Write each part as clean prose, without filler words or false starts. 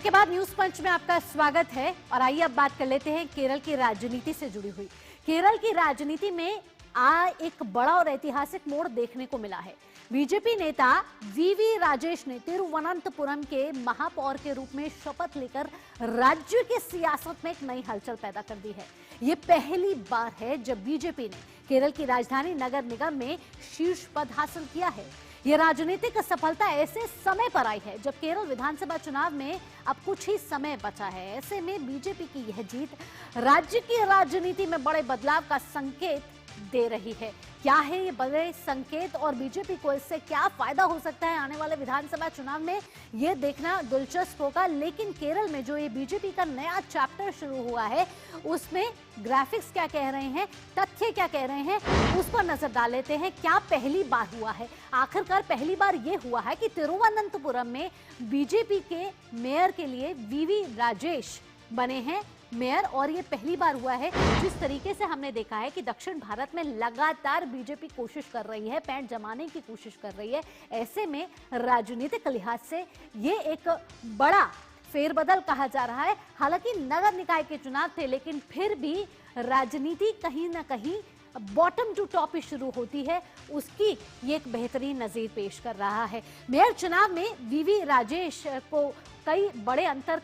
Break के बाद news पंच में आपका स्वागत है और आइए अब बात कर लेते हैं केरल की राजनीति से जुड़ी हुई। केरल की राजनीति में एक बड़ा और ऐतिहासिक मोड़ देखने को मिला है। बीजेपी नेता वीवी राजेश ने तिरुवनंतपुरम के महापौर के रूप में शपथ लेकर राज्य की सियासत में एक नई हलचल पैदा कर दी है। ये पहली बार है जब बीजेपी ने केरल की राजधानी नगर निगम में शीर्ष पद हासिल किया है। यह राजनीतिक सफलता ऐसे समय पर आई है जब केरल विधानसभा चुनाव में अब कुछ ही समय बचा है। ऐसे में बीजेपी की यह जीत राज्य की राजनीति में बड़े बदलाव का संकेत दे रही है। क्या है ये बड़े संकेत और बीजेपी को इससे क्या फायदा हो सकता है आने वाले विधानसभा चुनाव में, ये देखना दिलचस्प होगा। लेकिन केरल में जो ये बीजेपी का नया चैप्टर शुरू हुआ है उसमें ग्राफिक्स क्या कह रहे हैं, तथ्य क्या कह रहे हैं, उस पर नजर डाल लेते हैं। क्या पहली बार हुआ है, आखिरकार पहली बार ये हुआ है कि तिरुवनंतपुरम में बीजेपी के मेयर के लिए वीवी राजेश बने हैं मेयर, और ये पहली बार हुआ है। जिस तरीके से हमने देखा है कि दक्षिण भारत में लगातार बीजेपी कोशिश कर रही है, पैंट जमाने की कोशिश कर रही है, ऐसे में राजनीतिक लिहाज से ये एक बड़ा फेरबदल कहा जा रहा है। हालांकि नगर निकाय के चुनाव थे, लेकिन फिर भी राजनीति कहीं ना कहीं बॉटम टू टॉप ही शुरू होती है, उसकी ये एक बेहतरीन नजीर पेश कर रहा है। मेयर चुनाव में वीवी राजेश को कई बड़े अंतर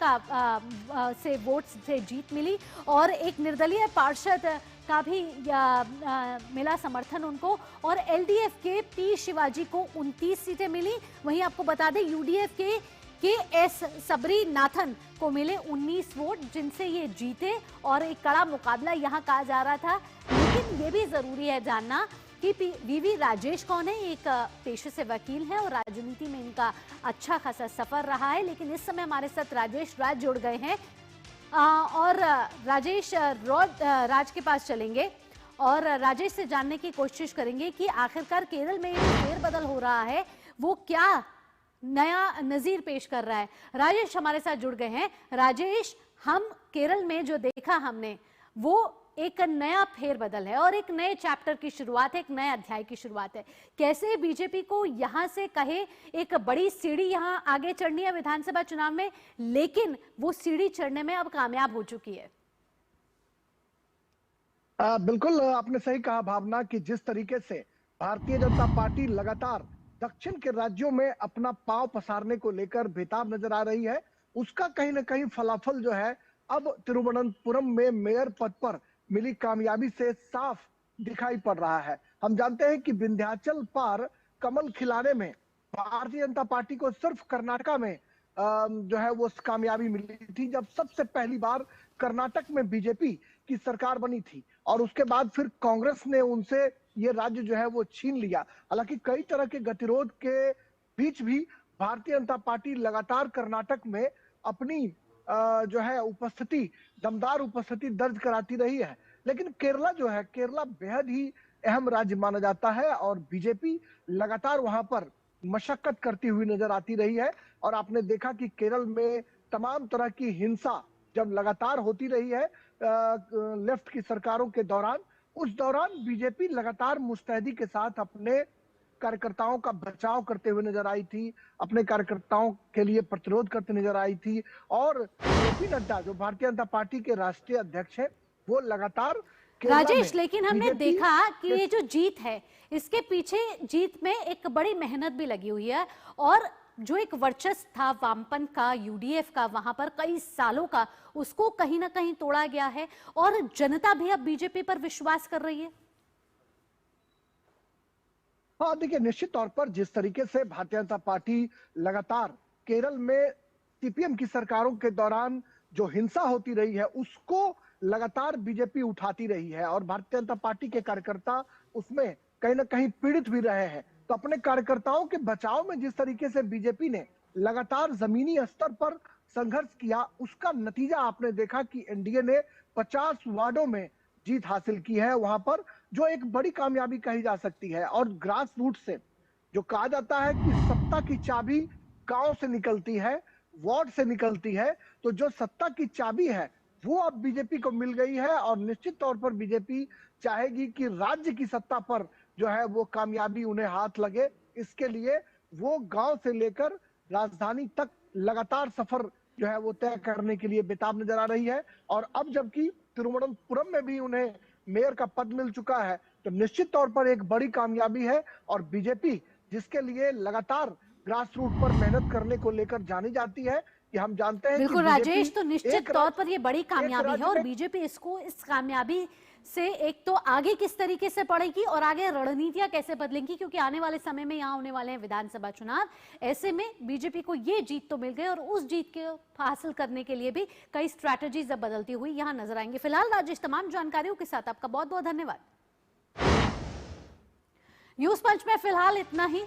से वोट से जीत मिली और एक निर्दलीय पार्षद का भी मिला समर्थन उनको, और एलडीएफ के पी शिवाजी को 29 सीटें मिली। वहीं आपको बता दें यूडीएफ के एस सबरी नाथन को मिले 19 वोट, जिनसे ये जीते, और एक कड़ा मुकाबला यहाँ कहा जा रहा था। लेकिन ये भी जरूरी है जानना कि वीवी राजेश कौन है। एक पेशे से वकील है और राजनीति में इनका अच्छा खासा सफर रहा है। लेकिन इस समय हमारे साथ राजेश राज जुड़ गए हैं और राजेश राज के पास चलेंगे और राजेश से जानने की कोशिश करेंगे कि आखिरकार केरल में ये फेरबदल हो रहा है वो क्या नया नजीर पेश कर रहा है। राजेश हमारे साथ जुड़ गए हैं। राजेश, हम केरल में जो देखा हमने वो एक नया फेरबदल है और एक नए चैप्टर की शुरुआत है, एक नए अध्याय की शुरुआत है। कैसे बीजेपी को यहां से कहे एक बड़ी सीढ़ी यहां आगे चढ़नी है विधानसभा चुनाव में, लेकिन वो सीढ़ी चढ़ने में अब कामयाब हो चुकी है। बिल्कुल आपने सही कहा भावना कि जिस तरीके से भारतीय जनता पार्टी लगातार दक्षिण के राज्यों में अपना पांव पसारने को लेकर बेताब नजर आ रही है, उसका कहीं ना कहीं फलाफल जो है अब तिरुवनंतपुरम में मेयर पद पर मिली कामयाबी से साफ दिखाई पड़ रहा है। हम जानते हैं कि विंध्याचल पार कमल खिलाने में भारतीय जनता पार्टी को सिर्फ कर्नाटका में जो है वो कामयाबी मिली थी, जब सबसे पहली बार कर्नाटक में बीजेपी की सरकार बनी थी, और उसके बाद फिर कांग्रेस ने उनसे ये राज्य जो है वो छीन लिया। हालांकि कई तरह के गतिरोध के बीच भी भारतीय जनता पार्टी लगातार कर्नाटक में अपनी जो है उपस्थिति, दमदार उपस्थिति दर्ज कराती रही है। लेकिन केरला जो है, केरला बेहद ही अहम राज्य माना जाता है और बीजेपी लगातार वहां पर मशक्कत करती हुई नजर आती रही है। और आपने देखा कि केरल में तमाम तरह की हिंसा जब लगातार होती रही है लेफ्ट की सरकारों के दौरान, उस दौरान बीजेपी लगातार मुस्तैदी के साथ अपने कार्यकर्ताओं का बचाव करते हुए नजर आई थी, अपने कार्यकर्ताओं के लिए प्रतिरोध करते नजर आई थी। और जेपी नड्डा जो भारतीय जनता पार्टी के राष्ट्रीय अध्यक्ष है, वो लगातार राजेश, लेकिन हमने देखा कि ये जो जीत है इसके पीछे जीत में एक बड़ी मेहनत भी लगी हुई है, और जो एक वर्चस्व था वामपंथ का, यूडीएफ का, वहां पर कई सालों का, उसको कहीं ना कहीं तोड़ा गया है और जनता भी अब बीजेपी पर विश्वास कर रही है। हाँ देखिए, निश्चित तौर पर जिस तरीके से भारतीय जनता पार्टी लगातार केरल में सीपीएम की सरकारों के दौरान जो हिंसा होती रही है उसको लगातार बीजेपी उठाती रही है, और भारतीय जनता पार्टी के कार्यकर्ता उसमें कहीं ना कहीं पीड़ित भी रहे हैं। तो अपने कार्यकर्ताओं के बचाव में जिस तरीके से बीजेपी ने लगातार जमीनी स्तर पर संघर्ष किया, उसका नतीजा आपने देखा कि एनडीए ने 50 वार्डों में जीत हासिल की है वहां पर, जो एक बड़ी कामयाबी कही जा सकती है। और ग्रास रूट से जो कहा जाता है कि सत्ता की चाबी गांव से निकलती है, वार्ड से निकलती है, तो जो सत्ता की चाबी है वो अब बीजेपी को मिल गई है। और निश्चित तौर पर बीजेपी चाहेगी कि राज्य की सत्ता पर जो है वो कामयाबी उन्हें हाथ लगे। इसके लिए वो गांव से लेकर राजधानी तक लगातार सफर जो है वो तय करने के लिए बेताब नजर आ रही है। और अब जबकि तिरुवनंतपुरम में भी उन्हें मेयर का पद मिल चुका है, तो निश्चित तौर पर एक बड़ी कामयाबी है। और बीजेपी जिसके लिए लगातार ग्रास रूट पर मेहनत करने को लेकर जानी जाती है, कि हम जानते हैं कि बिल्कुल बीजेपी राजेश, तो निश्चित तौर पर ये बड़ी कामयाबी है राज्य और में बीजेपी इसको इस कामयाबी से एक तो आगे किस तरीके से बढ़ेगी और आगे रणनीतियां कैसे बदलेंगी, क्योंकि आने वाले समय में यहाँ होने वाले हैं विधानसभा चुनाव। ऐसे में बीजेपी को ये जीत तो मिल गई और उस जीत के हासिल करने के लिए भी कई स्ट्रैटेजीज अब बदलती हुई यहाँ नजर आएंगी। फिलहाल राजेश, तमाम जानकारियों के साथ आपका बहुत बहुत धन्यवाद। न्यूज पंच में फिलहाल इतना ही।